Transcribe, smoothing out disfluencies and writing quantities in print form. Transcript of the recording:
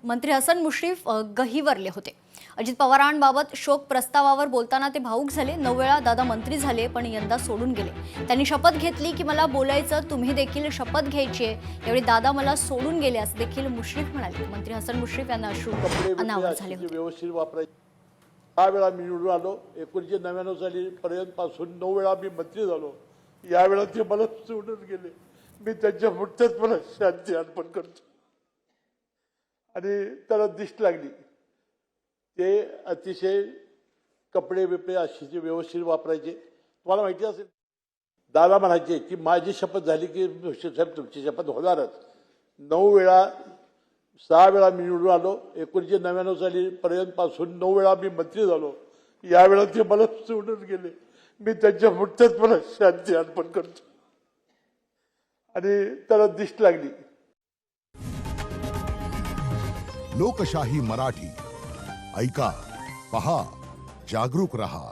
मंत्री हसन मुश्रीफ गहिवरले होते। अजित पवारांबाबत शोक प्रस्तावावर बोलताना ते भावुक झाले। 9 वेळा दादा मंत्री झाले पण यंदा सोडून गेले। त्यांनी शपथ घेतली की मला बोलायचं, तुम्ही देखील शपथ घ्यायची आहे। यावेळी दादा मला सोडून गेले असं देखील मुश्रीफ म्हणाले। मंत्री हसन मुश्रीफ यांना अश्रू अनावर झाले होते। व्यवस्थित वापरायचे। 6 वेळा मी निवडून आलो। 1999 साली पर्यंत पासून 9 वेळा मी मंत्री झालो। यावेळा ते मला सोडून गेले। मी त्यांच्या मुठ्यात मला शांती अर्पण करतो आणि त्याला दिष्ट लागली। ते अतिशय कपडे बिपडे अशी व्यवस्थित वापरायचे। तुम्हाला माहिती असेल, दादा म्हणायचे की माझी शपथ झाली की साहेब तुमची शपथ होणारच। 9 वेळा 6 वेळा मी निवडून आलो। 1999 साली पर्यंत पासून 9 वेळा मी मंत्री झालो। यावेळा ते मला सोडून गेले। मी त्यांच्या मुठ्यात मला शांती अर्पण करतो आणि त्याला दिष्ट लागली। लोकशाही मराठी ऐका, पहा, जागरूक रहा।